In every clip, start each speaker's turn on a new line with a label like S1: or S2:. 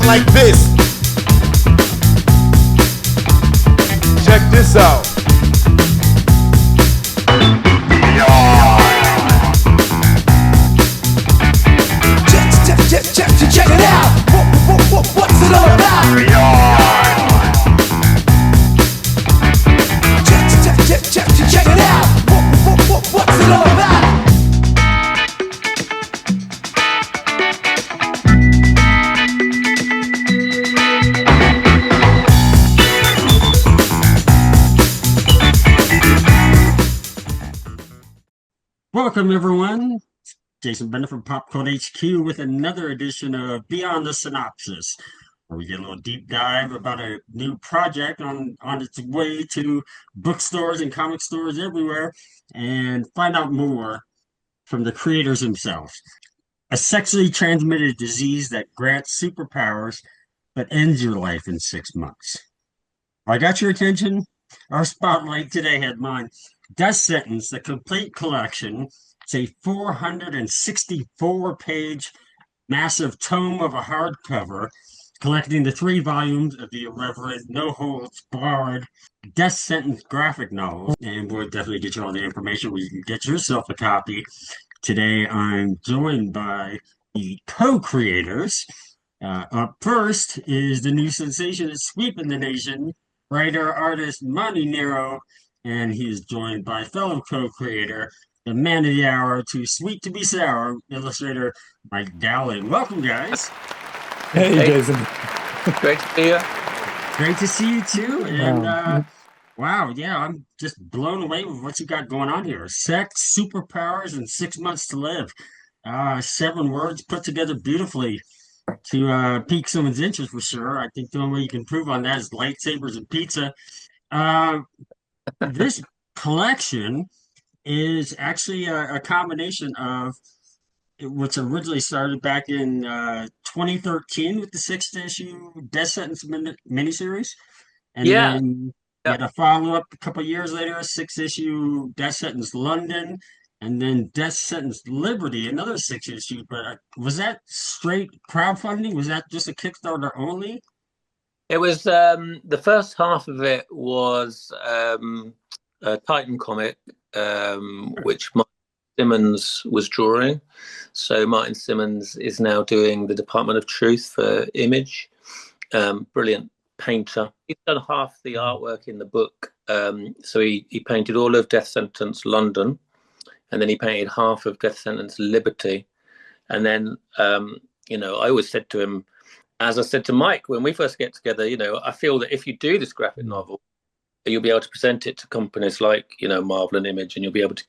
S1: like this. Check this out. Check it out. What's it all about? Check it out. What's it all about?
S2: Welcome, everyone. Jason Bennett from PopCultHQ with another edition of Beyond the Synopsis, where we get a little deep dive about a new project on its way to bookstores and comic stores everywhere, and find out more from the creators themselves. A sexually transmitted disease that grants superpowers but ends your life in 6 months. I got your attention? Our spotlight today had mine. Death Sentence, the complete collection. It's a 464-page massive tome of a hardcover collecting the 3 volumes of the irreverent, no-holds-barred Death Sentence graphic novel. And we'll definitely get you all the information where you can get yourself a copy. Today, I'm joined by the co-creators. Up first is the new sensation that's sweeping the nation, writer-artist Monty Nero, and he is joined by fellow co-creator, the man of the hour, too sweet to be sour, illustrator Mike Dowling. Welcome, guys.
S3: Hey, Jason.
S4: Great to see you.
S2: Great to see you, too. And, wow, yeah, I'm just blown away with what you got going on here. Sex, superpowers, and 6 months to live. 7 words put together beautifully to pique someone's interest, for sure. I think the only way you can prove on that is lightsabers and pizza. This collection is actually a combination of what's originally started back in 2013 with the 6th issue Death Sentence miniseries. And then you had a follow-up a couple years later, 6th issue Death Sentence London, and then Death Sentence Liberty, another 6 issue. But was that straight crowdfunding? Was that just a Kickstarter only?
S4: It was the first half of it was a Titan comic, which Martin Simmonds was drawing. So Martin Simmonds is now doing the Department of Truth for Image. Brilliant painter. He's done half the artwork in the book. So he painted all of Death Sentence London, and then he painted half of Death Sentence Liberty. And then, I always said to him, as I said to Mike, when we first get together, I feel that if you do this graphic novel, you'll be able to present it to companies like, Marvel and Image, and you'll be able to,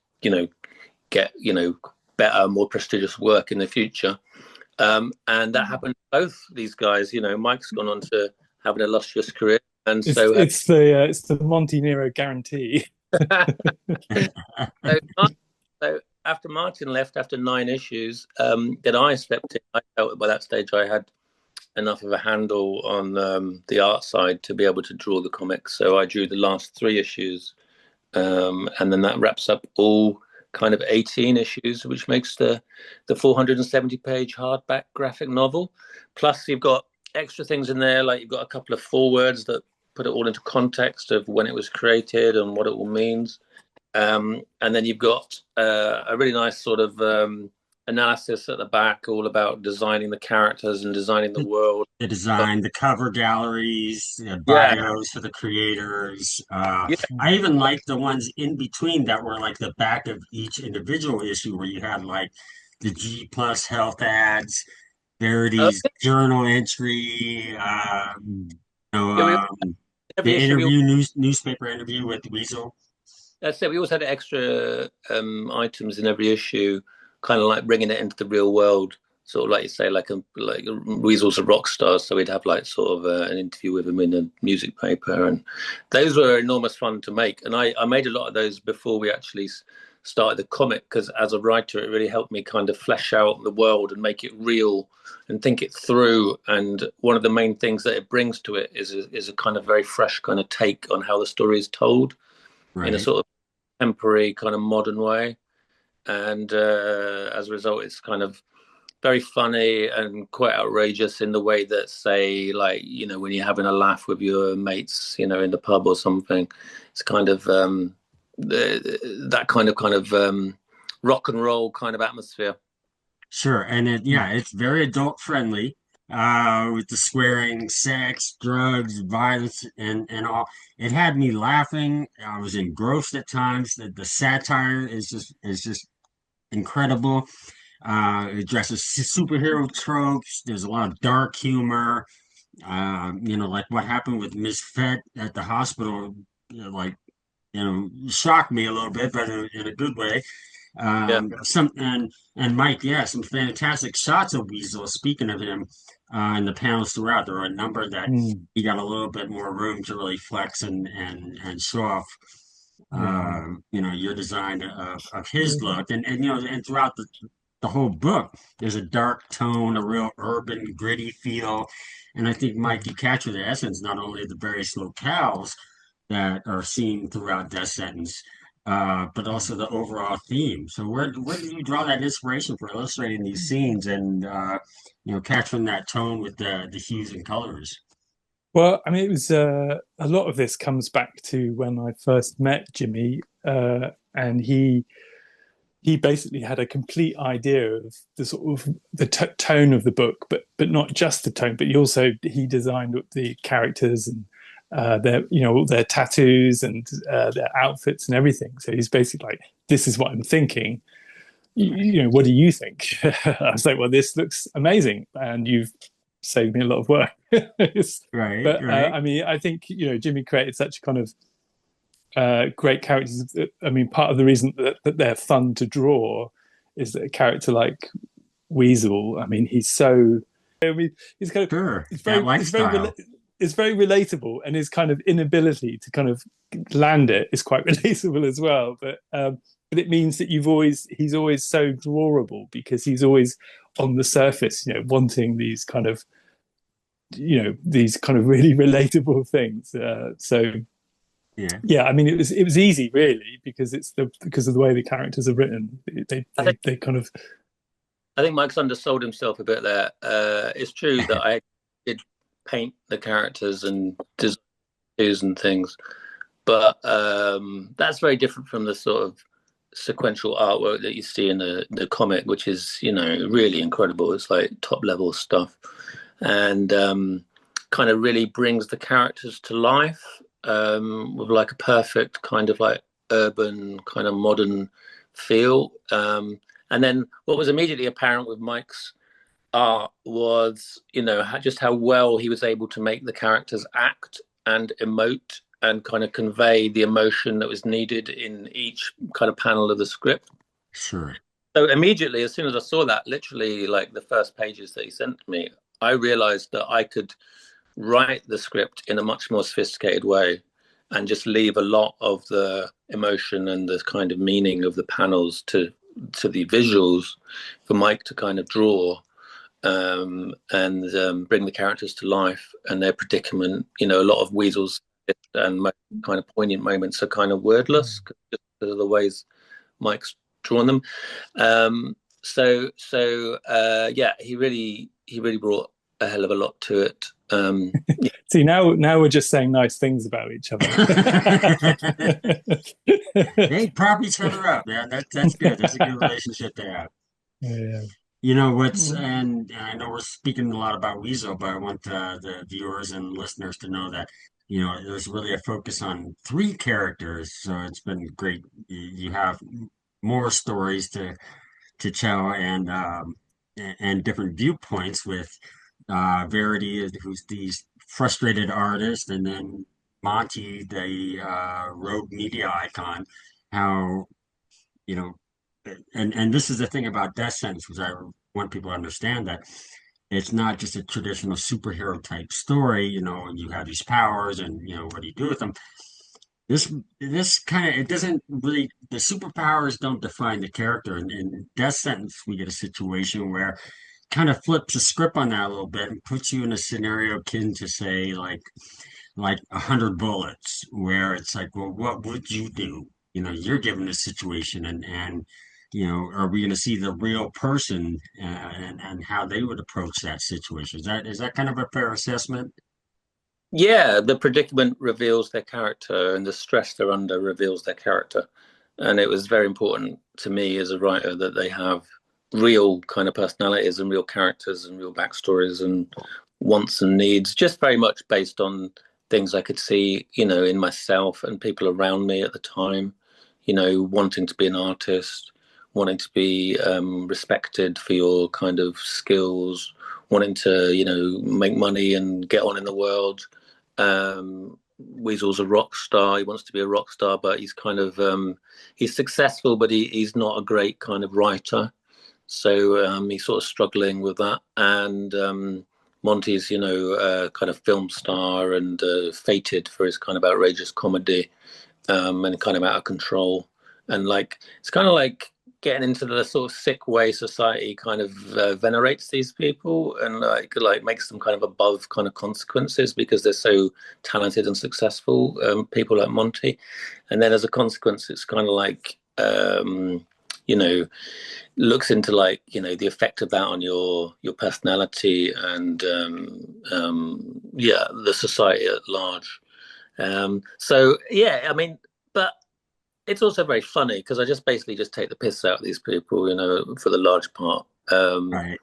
S4: get, better, more prestigious work in the future. And that happened to both these guys. Mike's gone on to have an illustrious career. And
S3: it's the Monty Nero guarantee.
S4: So after Martin left after 9 issues, then I stepped in. I felt by that stage I had enough of a handle on the art side to be able to draw the comics. So I drew the last 3 issues, and then that wraps up all kind of 18 issues, which makes the 470-page hardback graphic novel. Plus, you've got extra things in there, like you've got a couple of forewords that put it all into context of when it was created and what it all means. And then you've got a really nice sort of analysis at the back, all about designing the characters and designing the world.
S2: The design, the cover galleries, the bios for the creators. I even like the ones in between that were like the back of each individual issue, where you had like the G Plus health ads, Verity's journal entry, the newspaper interview with Weasel.
S4: That's it. We always had extra items in every issue, kind of like bringing it into the real world, sort of like you say, like Weasel's a rock star, so we'd have like sort of an interview with him in a music paper, and those were enormous fun to make. And I made a lot of those before we actually started the comic, because as a writer it really helped me kind of flesh out the world and make it real and think it through. And one of the main things that it brings to it is a kind of very fresh kind of take on how the story is told, in a sort of contemporary kind of modern way. And as a result, it's kind of very funny and quite outrageous in the way that, say, like, when you're having a laugh with your mates, in the pub or something. It's kind of that kind of rock and roll kind of atmosphere.
S2: Sure, and it's very adult friendly, with the swearing, sex, drugs, violence, and all. It had me laughing. I was engrossed at times. The satire is just incredible. It addresses superhero tropes. There's a lot of dark humor. Like what happened with Miss Fett at the hospital, like, shocked me a little bit, but in a good way.
S4: Yeah.
S2: Some and Mike, yeah, some fantastic shots of Weasel. Speaking of him, in the panels throughout, there were a number that
S3: Mm,
S2: he got a little bit more room to really flex and show off.
S3: yeah.
S2: Your design of his look, and throughout the whole book, there's a dark tone, a real urban, gritty feel, and I think Mike, you capture the essence not only of the various locales that are seen throughout Death Sentence, but also the overall theme. So where do you draw that inspiration for illustrating these scenes and capturing that tone with the hues and colors?
S3: Well, I mean, it was a lot of this comes back to when I first met Jimmy, and he basically had a complete idea of the sort of the tone of the book, but not just the tone, but he designed the characters and their all their tattoos and their outfits and everything. So he's basically like, this is what I'm thinking. What do you think? I was like, well, this looks amazing, and you've saved me a lot of work.
S2: Right,
S3: But
S2: right.
S3: I mean, I think Jimmy created such kind of great characters. I mean, part of the reason that they're fun to draw is that a character like Weasel. I mean, he's so. I mean, he's kind of.
S2: Sure,
S3: It's
S2: that
S3: very.
S2: lifestyle.
S3: It's very relatable, and his kind of inability to kind of land it is quite relatable as well. But it means that he's always so drawable because he's always on the surface, wanting these kind of really relatable things. So
S2: Yeah,
S3: yeah, I mean, it was easy really because of the way the characters are written. They kind of
S4: I think Mike's undersold himself a bit there. It's true that I did paint the characters and designs and things, but that's very different from the sort of sequential artwork that you see in the comic, which is really incredible. It's like top level stuff, and kind of really brings the characters to life, with like a perfect kind of like urban kind of modern feel. And then what was immediately apparent with Mike's art was, just how well he was able to make the characters act and emote and kind of convey the emotion that was needed in each kind of panel of the script.
S2: sure.
S4: So immediately, as soon as I saw that, literally like the first pages that he sent me, I realized that I could write the script in a much more sophisticated way and just leave a lot of the emotion and the kind of meaning of the panels to the visuals for Mike to kind of draw, and bring the characters to life and their predicament. A lot of Weasel's and kind of poignant moments are kind of wordless just because of the ways Mike's drawn them. Yeah, he really brought a hell of a lot to it. Yeah.
S3: see now we're just saying nice things about each other.
S2: They prop each other up, man. That's good. That's a good relationship to have.
S3: Yeah.
S2: And I know we're speaking a lot about Weasel, but I want the viewers and listeners to know that, there's really a focus on three characters. So it's been great. You have more stories to tell and different viewpoints with Verity, who's the frustrated artist, and then Monty, the rogue media icon. How, you know, and this is the thing about Death Sentence, which I want people to understand that it's not just a traditional superhero type story. You have these powers, and what do you do with them? This kind of, it doesn't really, the superpowers don't define the character. In Death Sentence, we get a situation where kind of flips the script on that a little bit and puts you in a scenario akin to, say, like 100 bullets, where it's like, well, what would you do? You're given a situation, and are we going to see the real person and how they would approach that situation? Is that kind of a fair assessment?
S4: Yeah, the predicament reveals their character, and the stress they're under reveals their character. And it was very important to me as a writer that they have real kind of personalities and real characters and real backstories and wants and needs, just very much based on things I could see, in myself and people around me at the time, wanting to be an artist, wanting to be respected for your kind of skills, wanting to, make money and get on in the world. Weasel's a rock star. He wants to be a rock star, but he's kind of he's successful, but he's not a great kind of writer. So he's sort of struggling with that. And Monty's, kind of film star and fated for his kind of outrageous comedy and kind of out of control. And it's kind of like getting into the sort of sick way society kind of venerates these people and like makes them kind of above kind of consequences because they're so talented and successful, people like Monty. And then as a consequence, it's kind of like, looks into the effect of that on your personality and the society at large. So yeah, I mean, but it's also very funny because I basically just take the piss out of these people, for the large part.
S2: Right.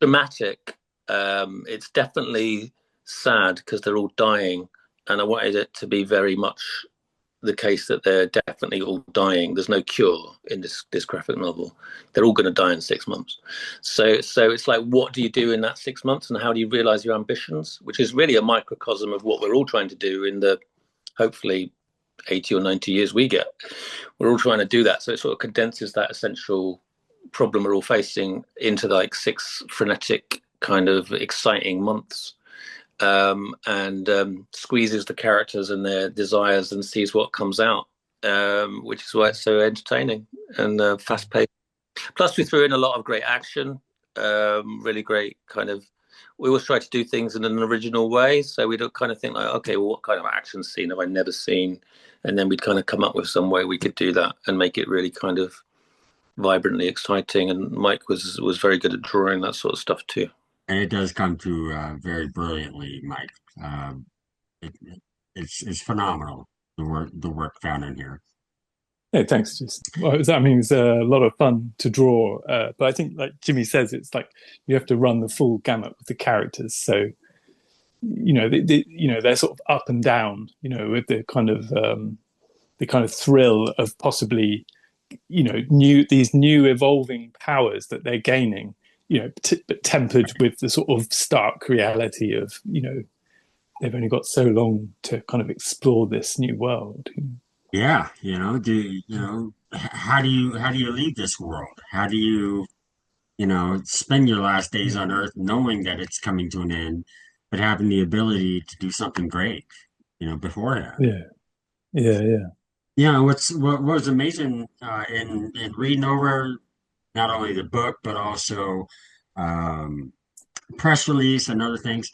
S4: Dramatic. It's definitely sad because they're all dying, and I wanted it to be very much the case that they're definitely all dying. There's no cure in this graphic novel. They're all going to die in 6 months. So it's like, what do you do in that 6 months, and how do you realize your ambitions? Which is really a microcosm of what we're all trying to do in the hopefully 80 or 90 years we get. We're all trying to do that. So it sort of condenses that essential problem we're all facing into 6 frenetic kind of exciting months. And squeezes the characters and their desires and sees what comes out, which is why it's so entertaining and fast-paced. Plus, we threw in a lot of great action, really great kind of. We always try to do things in an original way, so we'd kind of think okay, well, what kind of action scene have I never seen? And then we'd kind of come up with some way we could do that and make it really kind of vibrantly exciting. And Mike was very good at drawing that sort of stuff too.
S2: And it does come through very brilliantly, Mike. It's phenomenal, the work found in here.
S3: Yeah, thanks, Jason. Well, I mean, it's a lot of fun to draw, but I think, like Jimmy says, it's like you have to run the full gamut with the characters. So, they're sort of up and down, with the kind of thrill of possibly, these new evolving powers that they're gaining, but tempered with the sort of stark reality of, they've only got so long to kind of explore this new world.
S2: Yeah, how do you leave this world? How do you, spend your last days on Earth knowing that it's coming to an end, but having the ability to do something great, beforehand?
S3: Yeah.
S2: What was amazing in reading over not only the book but also press release and other things.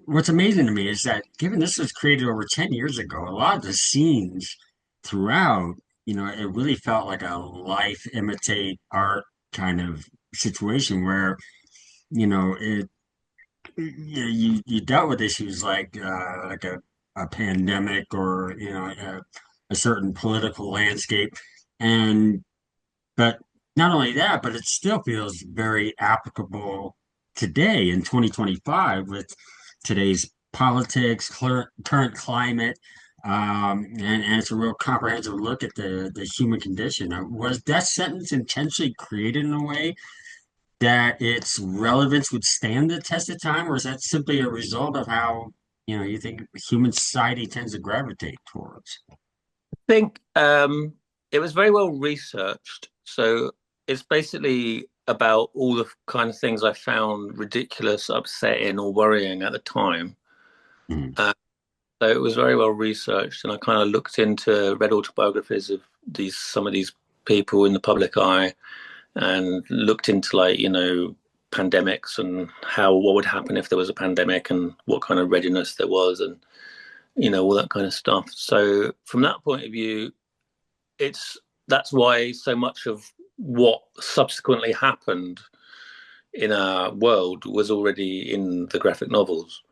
S2: What's amazing to me is that given this was created over 10 years ago, a lot of the scenes throughout, it really felt like a life imitate art kind of situation where, it you dealt with issues like a pandemic or, a certain political landscape. But not only that, but it still feels very applicable today in 2025 with today's politics, current climate, and it's a real comprehensive look at the human condition. Was Death Sentence intentionally created in a way that its relevance would stand the test of time, or is that simply a result of how you think human society tends to gravitate towards?
S4: I think it was very well researched. So it's basically about all the kind of things I found ridiculous, upsetting, or worrying at the time. So it was very well researched, and I kind of read autobiographies of some of these people in the public eye, and looked into pandemics and what would happen if there was a pandemic and what kind of readiness there was, and all that kind of stuff. So from that point of view, it's that's why so much of what subsequently happened in our world was already in the graphic novels,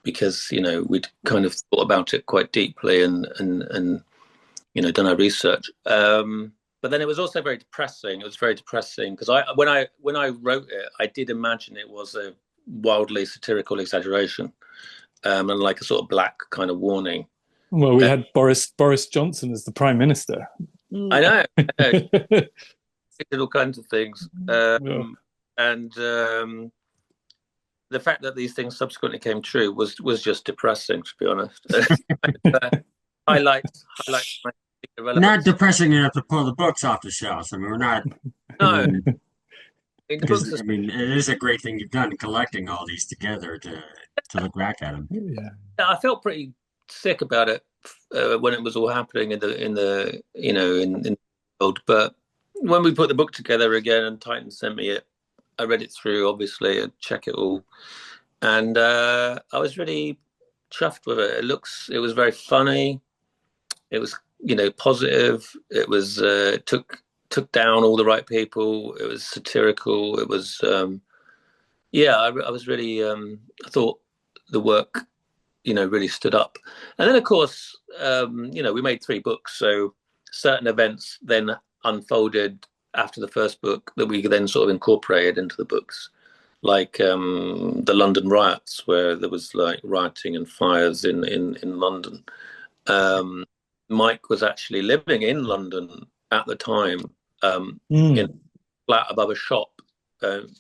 S4: because we'd kind of thought about it quite deeply and done our research. But then it was also very depressing. It was very depressing because when I wrote it, I did imagine it was a wildly satirical exaggeration, and like a sort of black kind of warning.
S3: Well, we had Boris Johnson as the Prime Minister.
S4: I know. Did all kinds of things, and the fact that these things subsequently came true was just depressing, to be honest. highlights my irrelevance.
S2: Not depressing enough to pull the books off the shelves. I mean, we're not.
S4: No.
S2: Because, I mean, it is a great thing you've done collecting all these together to look back at them.
S3: Yeah,
S4: I felt pretty sick about it when it was all happening in the world. But when we put the book together again, and Titan sent me it, I read it through, obviously, and check it all, and I was really chuffed with it. It was very funny. It was positive. It was took down all the right people. It was satirical. It was I was really I thought the work really stood up. And then of course we made 3 books, so certain events then unfolded after the first book that we then sort of incorporated into the books, like the London riots, where there was like rioting and fires in London. Mike was actually living in London at the time, in a flat above a shop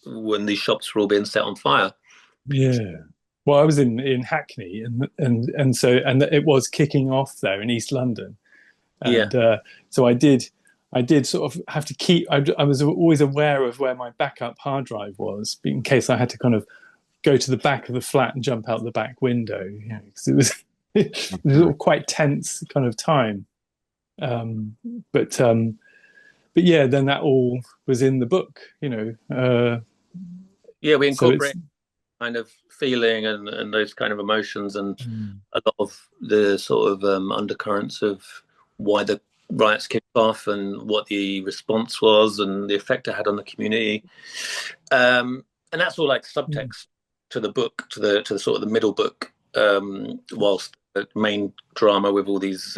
S4: when these shops were all being set on fire.
S3: Yeah. Well, I was in Hackney, and so it was kicking off there in East London, and so I did sort of have to keep. I was always aware of where my backup hard drive was, in case I had to kind of go to the back of the flat and jump out the back window. Because it was it was quite tense kind of time. But yeah, then that all was in the book.
S4: We incorporate kind of feeling and those kind of emotions and a lot of the sort of undercurrents of why the riots kicked off and what the response was and the effect it had on the community, and that's all like subtext to the book, to the sort of the middle book, whilst the main drama with all these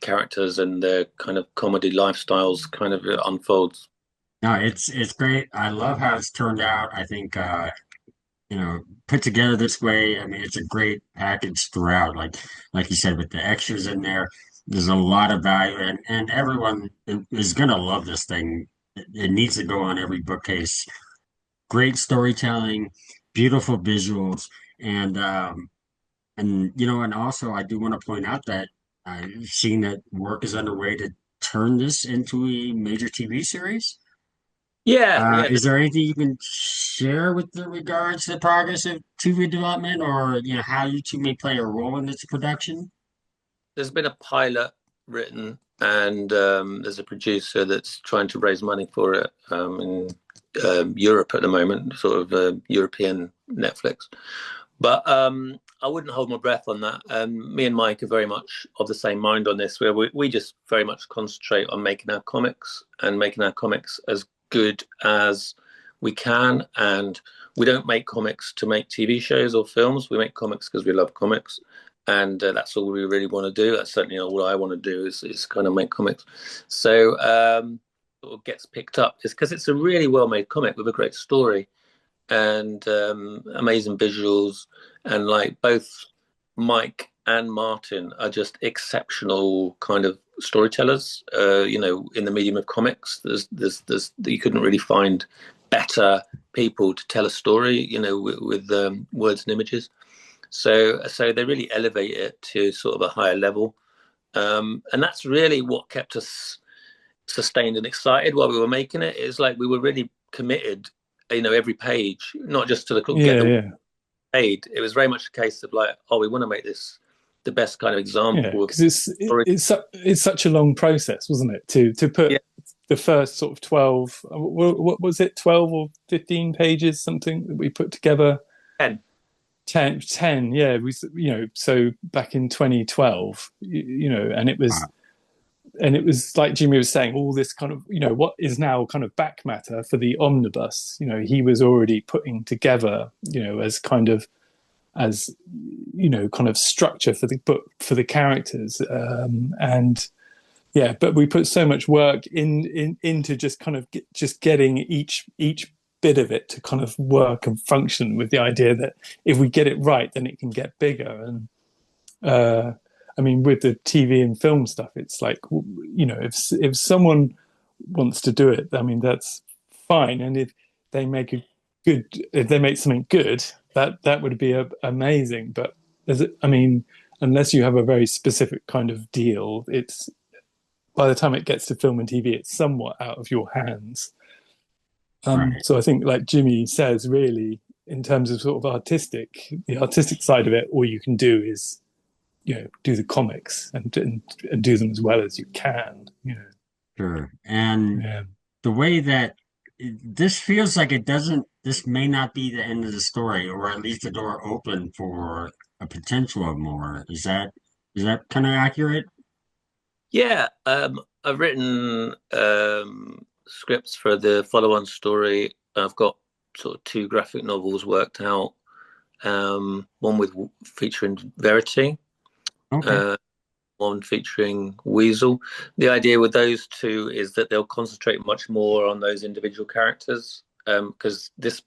S4: characters and their kind of comedy lifestyles kind of unfolds.
S2: No, it's great. I love how it's turned out. I think put together this way, I mean, it's a great package throughout. Like you said, with the extras in there, there's a lot of value, and everyone is gonna love this thing. It needs to go on every bookcase. Great storytelling, beautiful visuals, and also I do want to point out that I've seen that work is underway to turn this into a major TV series.
S4: Yeah.
S2: Is there anything you can share with regards to the progress of TV development, or how you two may play a role in this production?
S4: There's been a pilot written, and there's a producer that's trying to raise money for it in Europe at the moment, sort of European Netflix. But I wouldn't hold my breath on that. Me and Mike are very much of the same mind on this, where we just very much concentrate on making our comics and making our comics as good as we can. And we don't make comics to make TV shows or films. We make comics because we love comics. And that's all we really want to do. That's certainly all I want to do is kind of make comics. So what gets picked up is because it's a really well-made comic with a great story and amazing visuals. And like both Mike and Martin are just exceptional kind of storytellers. In the medium of comics, there's you couldn't really find better people to tell a story, with words and images. So they really elevate it to sort of a higher level, and that's really what kept us sustained and excited while we were making it. It's like we were really committed, every page, not just to the paid. It was very much a case of like, we want to make this the best kind of example.
S3: Because it's such a long process, wasn't it, to put the first sort of 12, what was it, 12 or 15 pages, something that we put together? 10, yeah. So back in 2012, and it was and it was like Jimmy was saying, all this kind of, what is now kind of back matter for the omnibus, he was already putting together, as kind of kind of structure for the book, for the characters. And yeah, but we put so much work into just kind of just getting each bit of it to kind of work and function, with the idea that if we get it right, then it can get bigger. And I mean, with the TV and film stuff, it's like, if someone wants to do it, I mean, that's fine. And if they make something good, that would be amazing. But unless you have a very specific kind of deal, it's, by the time it gets to film and TV, it's somewhat out of your hands.
S2: Right.
S3: So I think, like Jimmy says, really, in terms of sort of the artistic side of it, all you can do is, do the comics and do them as well as you can.
S2: Sure. And
S3: Yeah.
S2: the way that this feels like this may not be the end of the story, or at least the door open for a potential of more. Is that kind of accurate?
S4: Yeah, I've written scripts for the follow-on story. I've got sort of 2 graphic novels worked out. One featuring Verity,
S2: Okay.
S4: one featuring Weasel. The idea with those 2 is that they'll concentrate much more on those individual characters, because this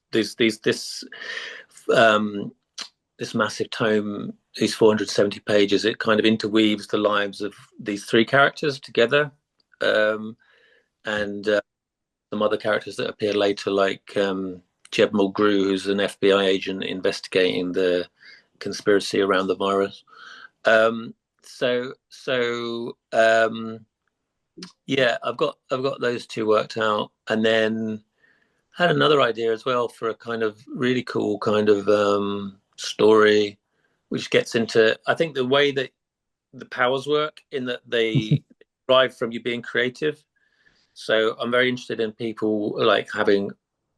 S4: massive tome, these 470 pages, it kind of interweaves the lives of these 3 characters together, and some other characters that appear later, like Jeb Mulgrew, who's an FBI agent investigating the conspiracy around the virus. Yeah, I've got those 2 worked out, and then had another idea as well for a kind of really cool kind of story, which gets into, I think, the way that the powers work, in that they derive from you being creative. So I'm very interested in people like having, I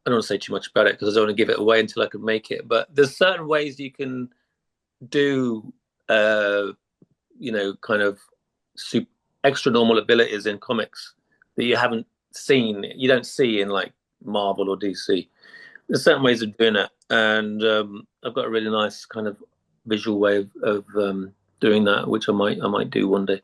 S4: don't want to say too much about it because I don't want to give it away until I can make it, but there's certain ways you can do kind of extra normal abilities in comics that you don't see in like Marvel or DC. There's certain ways of doing it, and I've got a really nice kind of visual way of doing that, which I might do one day.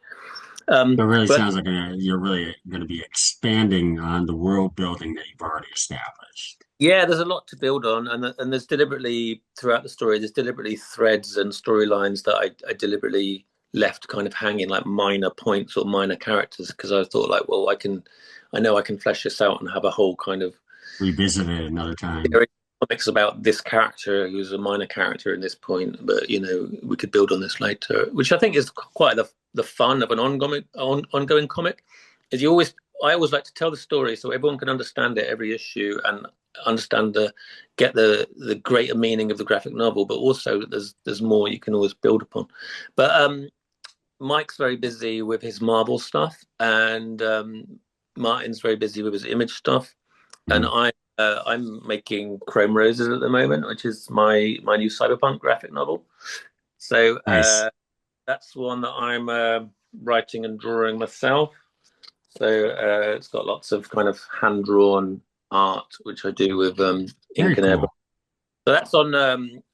S2: It really sounds like you're really going to be expanding on the world building that you've already established.
S4: Yeah, there's a lot to build on, and there's deliberately, throughout the story, there's deliberately threads and storylines that I deliberately left kind of hanging, like minor points or minor characters, because I thought, like, well, I know I can flesh this out and have a whole kind of
S2: revisit it another time.
S4: Comics about this character who's a minor character in this point, but we could build on this later, which I think is quite the fun of an ongoing comic. Is I always like to tell the story so everyone can understand it every issue and get the greater meaning of the graphic novel, but also there's more you can always build upon. But Mike's very busy with his Marvel stuff, and Martin's very busy with his Image stuff, and I'm making Chrome Roses at the moment, which is my new cyberpunk graphic novel. So
S2: nice.
S4: That's one that I'm writing and drawing myself. So it's got lots of kind of hand-drawn art, which I do with ink and airbrush. So that's on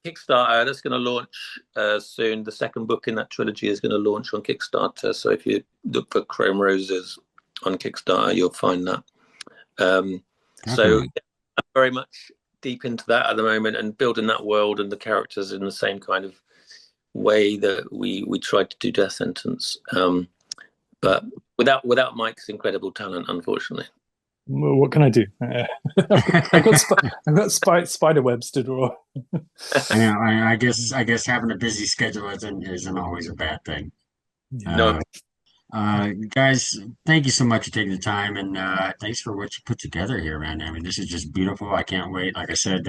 S4: Kickstarter. That's going to launch soon. The second book in that trilogy is going to launch on Kickstarter. So if you look for Chrome Roses on Kickstarter, you'll find that. So yeah, I'm very much deep into that at the moment and building that world and the characters in the same kind of way that we tried to do Death Sentence, but without Mike's incredible talent, unfortunately.
S3: Well, what can I do? I've got spider webs to draw.
S2: I know. I guess having a busy schedule isn't always a bad thing.
S4: No.
S2: Guys, thank you so much for taking the time, and thanks for what you put together here, man. I mean, this is just beautiful. I can't wait. Like I said,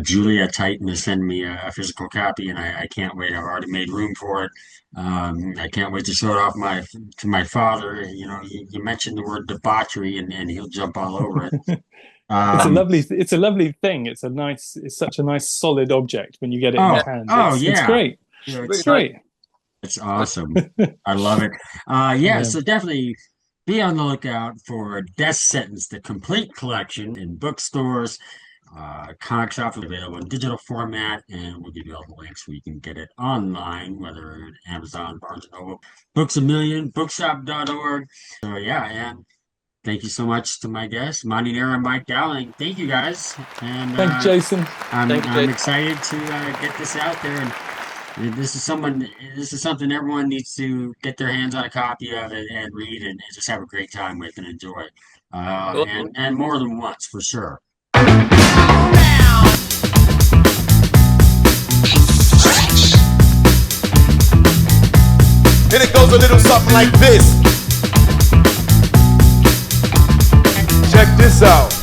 S2: Julia Titan is sending me a physical copy, and I can't wait. I've already made room for it. I can't wait to show it off to my father. You mentioned the word debauchery, and he'll jump all over it.
S3: It's a lovely thing. It's such a nice solid object when you get it in your hands. It's great.
S2: It's
S3: great.
S2: It's awesome. I love it. Yeah, so definitely be on the lookout for Death Sentence, the complete collection in bookstores. Comicraft is available in digital format, and we'll give you all the links where you can get it online, whether Amazon, Barnes & Noble, Books A Million, bookshop.org. So yeah, and thank you so much to my guests, Monty Nero and Mike Dowling. Thank you guys. And
S3: Thank you, Jason.
S2: I'm
S4: Jason.
S2: excited to get this out there, and this is something everyone needs to get their hands on a copy of it and read and just have a great time with and enjoy. And more than once for sure.
S5: And it goes a little something like this. Check this out.